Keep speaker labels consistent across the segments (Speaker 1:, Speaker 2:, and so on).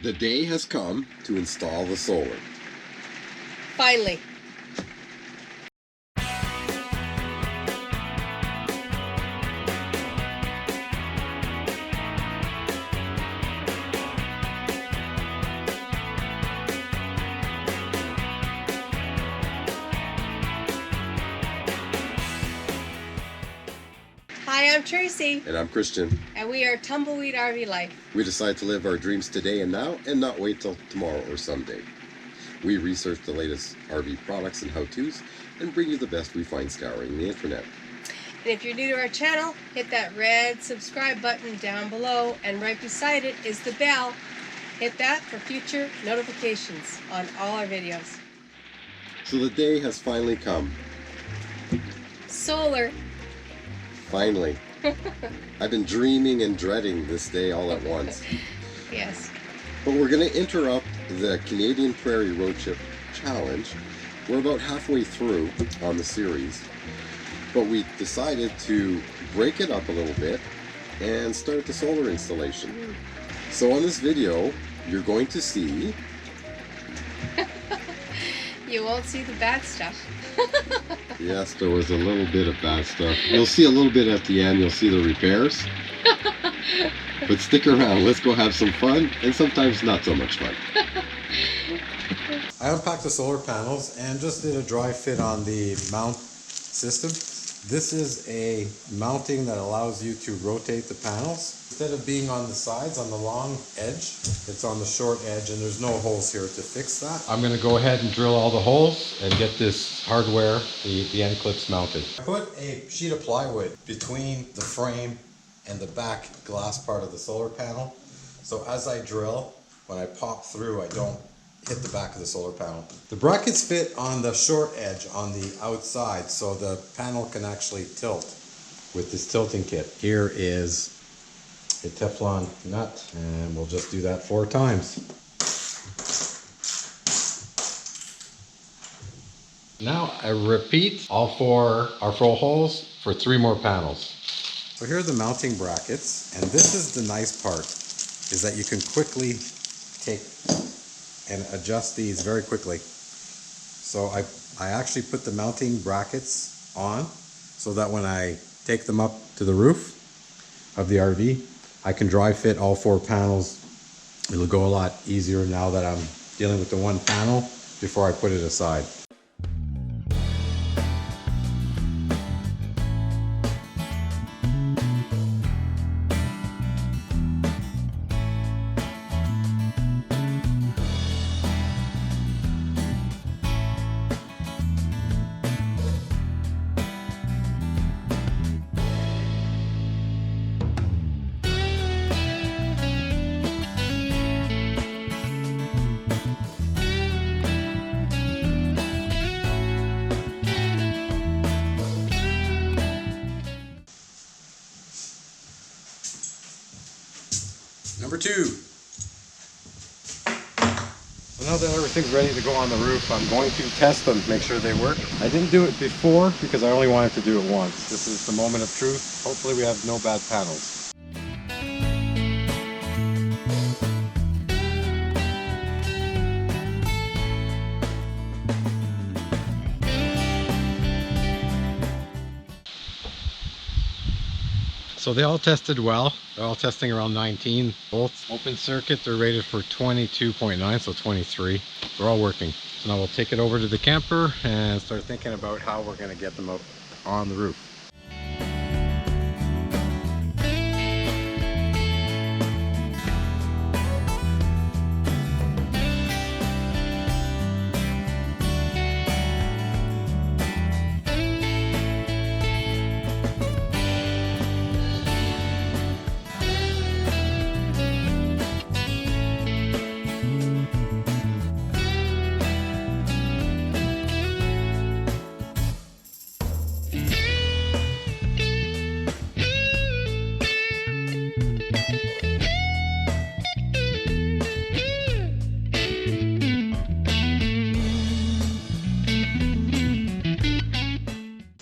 Speaker 1: The day has come to install the solar.
Speaker 2: Finally. Hi, I'm Tracy.
Speaker 1: And I'm Christian.
Speaker 2: And we are Tumbleweed RV Life.
Speaker 1: We decide to live our dreams today and now and not wait till tomorrow or someday. We research the latest RV products and how-tos and bring you the best we find scouring the internet.
Speaker 2: And if you're new to our channel, hit that red subscribe button down below, and right beside it is the bell. Hit that for future notifications on all our videos.
Speaker 1: So the day has finally come.
Speaker 2: Solar.
Speaker 1: Finally. I've been dreaming and dreading this day all at once.
Speaker 2: Yes.
Speaker 1: But we're going to interrupt the Canadian Prairie Road Trip Challenge. We're about halfway through on the series. But we decided to break it up a little bit and start the solar installation. So on this video, you're going to see...
Speaker 2: You won't see the bad stuff.
Speaker 1: Yes, there was a little bit of bad stuff. You'll see a little bit at the end. You'll see the repairs. But stick around. Let's go have some fun, and sometimes not so much fun.
Speaker 3: I unpacked the solar panels and just did a dry fit on the mount system. This is a mounting that allows you to rotate the panels. Instead of being on the sides, on the long edge, it's on the short edge, and there's no holes here to fix that. I'm going to go ahead and drill all the holes and get this hardware, the end clips mounted. I put a sheet of plywood between the frame and the back glass part of the solar panel. So as I drill, when I pop through, I don't hit the back of the solar panel. The brackets fit on the short edge on the outside, so the panel can actually tilt with this tilting kit. Here is a Teflon nut, and we'll just do that 4 times. Now I repeat all 4 holes for 3 more panels. So here are the mounting brackets, and this is the nice part, is that you can quickly take and adjust these very quickly. So I actually put the mounting brackets on so that when I take them up to the roof of the RV, I can dry fit all 4 panels. It'll go a lot easier now that I'm dealing with the one panel before I put it aside. Number 2. So now that everything's ready to go on the roof, I'm going to test them, make sure they work. I didn't do it before because I only wanted to do it once. This is the moment of truth. Hopefully we have no bad panels. So they all tested well. They're all testing around 19 volts. Open circuit, they're rated for 22.9, so 23. They're all working. So now we'll take it over to the camper and start thinking about how we're going to get them up on the roof.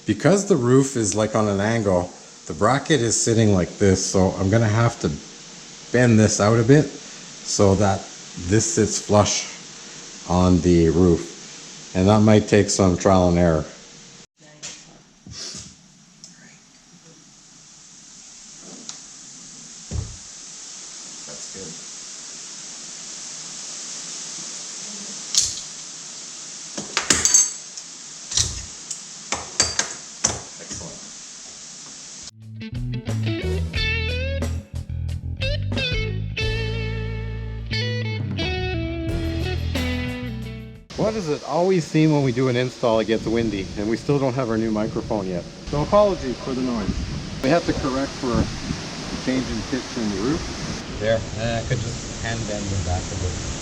Speaker 3: Because the roof is like on an angle, the bracket is sitting like this, so I'm gonna have to bend this out a bit so that this sits flush on the roof, and that might take some trial and error. That's good. Excellent. Why does it always seem when we do an install it gets windy, and we still don't have our new microphone yet? So apologies for the noise. We have to correct for a change in pitch in the roof. There, and I could just hand bend it back a bit.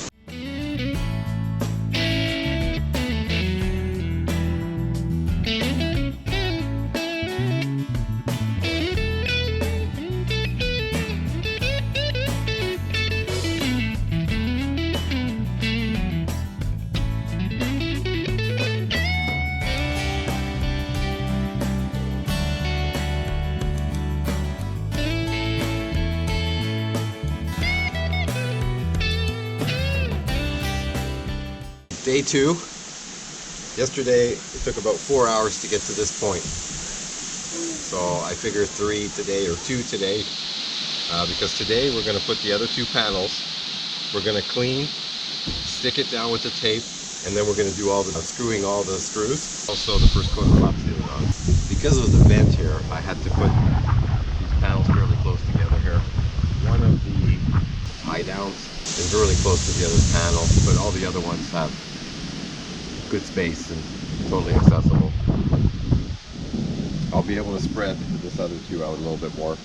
Speaker 3: Day 2. Yesterday it took about 4 hours to get to this point. So I figured 3 today or 2 today, because today we're going to put the other 2 panels. We're going to clean, stick it down with the tape, and then we're going to do all the screwing all the screws. Also the first coat of flap sealing on. Because of the vent here, I had to put these panels fairly close together here. One of the tie downs is really close to the other panel, but all the other ones have good space and totally accessible. I'll be able to spread this other 2 out a little bit more.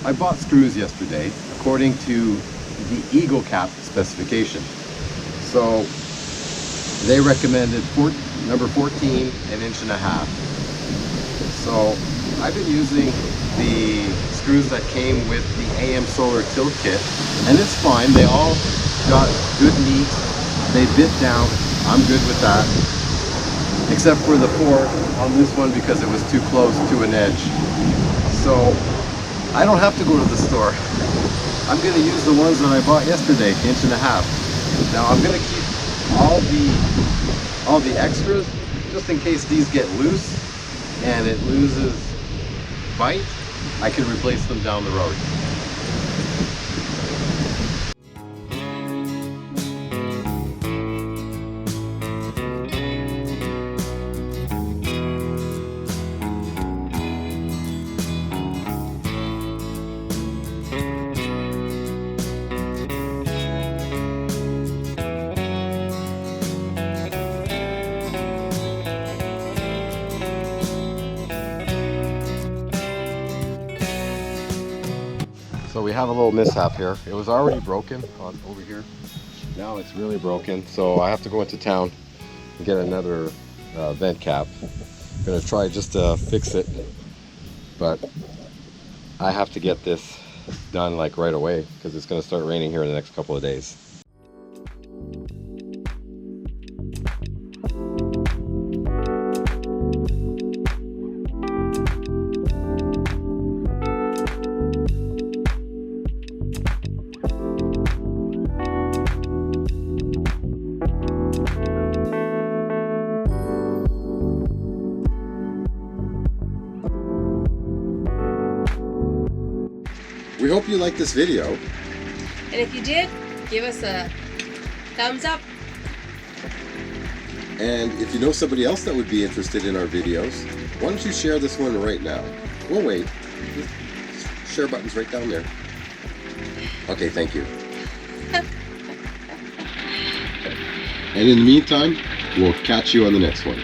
Speaker 3: I bought screws yesterday according to the Eagle Cap specification. So they recommended number 14, 1.5 inches. So I've been using the screws that came with the AM Solar tilt kit, and it's fine. They all got good meat. They bit down. I'm good with that. Except for the 4 on this one because it was too close to an edge. So I don't have to go to the store. I'm going to use the ones that I bought yesterday, 1.5 inches. Now I'm going to keep all the extras just in case these get loose and it loses bite. I can replace them down the road. So we have a little mishap here. It was already broken over here. Now it's really broken. So I have to go into town and get another vent cap. I'm gonna try just to fix it, but I have to get this
Speaker 1: done like right away because it's going to start raining here in the next couple of days. We hope you liked this video.
Speaker 2: And if you did, give us a thumbs up.
Speaker 1: And if you know somebody else that would be interested in our videos, why don't you share this one right now? We'll wait. Share button's right down there. Okay, thank you. And in the meantime, we'll catch you on the next one.